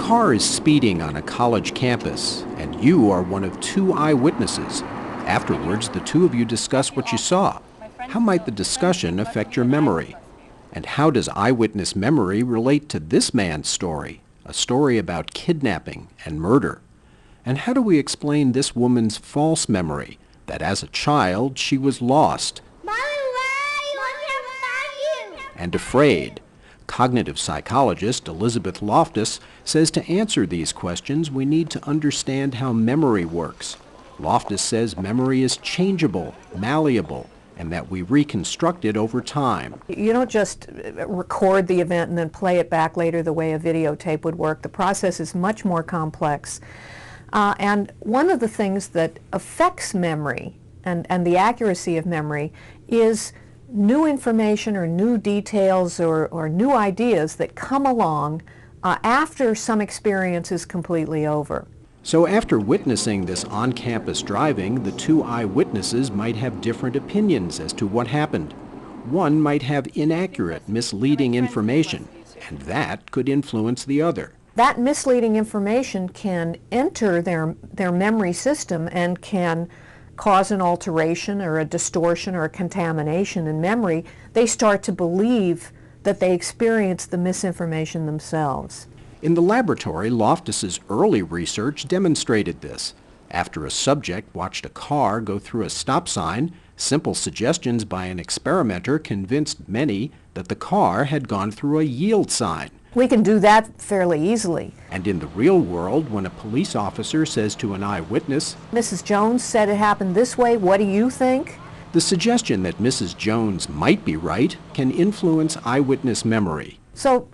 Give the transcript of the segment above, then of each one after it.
car is speeding on a college campus, and you are one of two eyewitnesses. Afterwards, the two of you discuss what you saw. How might the discussion affect your memory? And how does eyewitness memory relate to this man's story, a story about kidnapping and murder? And how do we explain this woman's false memory, that as a child she was lost and afraid? Cognitive psychologist Elizabeth Loftus says to answer these questions we need to understand how memory works. Loftus says memory is changeable, malleable, and that we reconstruct it over time. You don't just record the event and then play it back later the way a videotape would work. The process is much more complex. And one of the things that affects memory and the accuracy of memory is new information or new details or new ideas that come along after some experience is completely over. So after witnessing this on-campus driving, the two eyewitnesses might have different opinions as to what happened. One might have inaccurate, misleading information, and that could influence the other. That misleading information can enter their memory system and can cause an alteration or a distortion or a contamination in memory. They start to believe that they experienced the misinformation themselves. In the laboratory, Loftus's early research demonstrated this. After a subject watched a car go through a stop sign, simple suggestions by an experimenter convinced many that the car had gone through a yield sign. We can do that fairly easily. And in the real world, when a police officer says to an eyewitness, "Mrs. Jones said it happened this way, what do you think?" the suggestion that Mrs. Jones might be right can influence eyewitness memory. So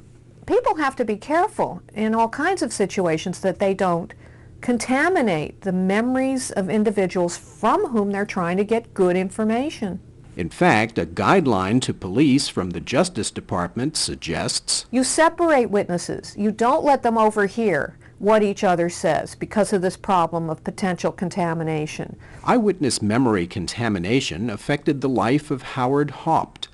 people have to be careful in all kinds of situations that they don't contaminate the memories of individuals from whom they're trying to get good information. In fact, a guideline to police from the Justice Department suggests you separate witnesses. You don't let them overhear what each other says because of this problem of potential contamination. Eyewitness memory contamination affected the life of Howard Haupt.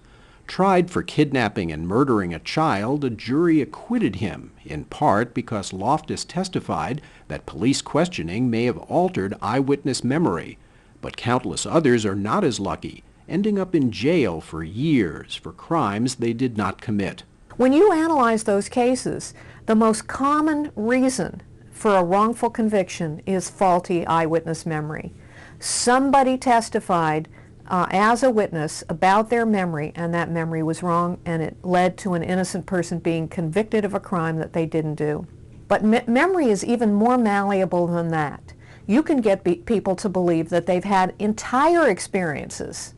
Tried for kidnapping and murdering a child, a jury acquitted him, in part because Loftus testified that police questioning may have altered eyewitness memory. But countless others are not as lucky, ending up in jail for years for crimes they did not commit. When you analyze those cases, the most common reason for a wrongful conviction is faulty eyewitness memory. Somebody testified as a witness about their memory, and that memory was wrong, and it led to an innocent person being convicted of a crime that they didn't do. But memory is even more malleable than that. You can get people to believe that they've had entire experiences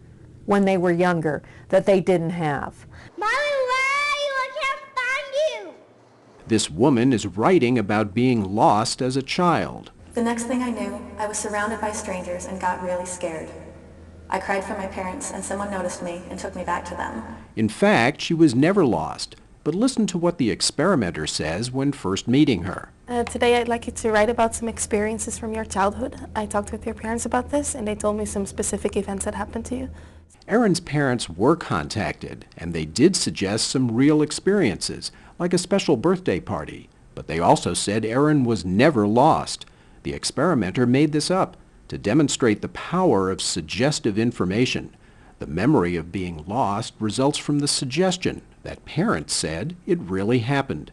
when they were younger that they didn't have. Mommy, where are you? I can't find you. This woman is writing about being lost as a child. The next thing I knew, I was surrounded by strangers and got really scared. I cried for my parents, and someone noticed me and took me back to them. In fact, she was never lost. But listen to what the experimenter says when first meeting her. Today I'd like you to write about some experiences from your childhood. I talked with your parents about this, and they told me some specific events that happened to you. Erin's parents were contacted, and they did suggest some real experiences, like a special birthday party. But they also said Erin was never lost. The experimenter made this up to demonstrate the power of suggestive information. The memory of being lost results from the suggestion that parents said it really happened.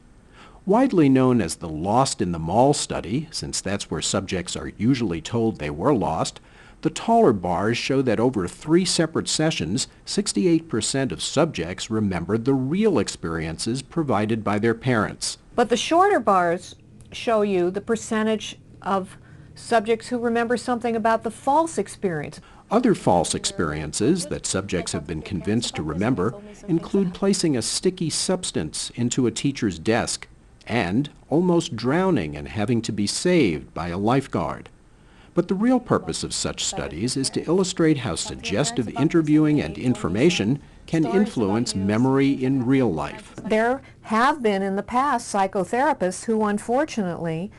Widely known as the Lost in the Mall study, since that's where subjects are usually told they were lost, the taller bars show that over 3 separate sessions, 68% of subjects remembered the real experiences provided by their parents. But the shorter bars show you the percentage of subjects who remember something about the false experience. Other false experiences that subjects have been convinced to remember include placing a sticky substance into a teacher's desk and almost drowning and having to be saved by a lifeguard. But the real purpose of such studies is to illustrate how suggestive interviewing and information can influence memory in real life. There have been in the past psychotherapists who unfortunately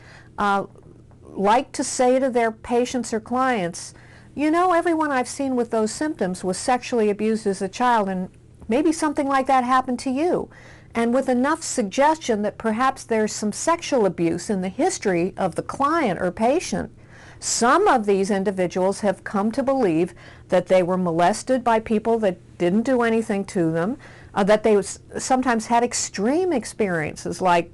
like to say to their patients or clients, you know, everyone I've seen with those symptoms was sexually abused as a child, and maybe something like that happened to you. and with enough suggestion that perhaps there's some sexual abuse in the history of the client or patient. Some of these individuals have come to believe that they were molested by people that didn't do anything to them, that they sometimes had extreme experiences like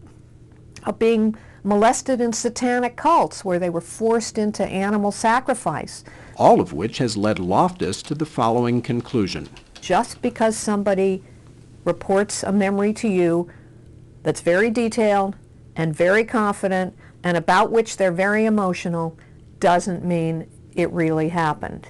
being molested in satanic cults where they were forced into animal sacrifice. All of which has led Loftus to the following conclusion. Just because somebody reports a memory to you that's very detailed and very confident and about which they're very emotional doesn't mean it really happened.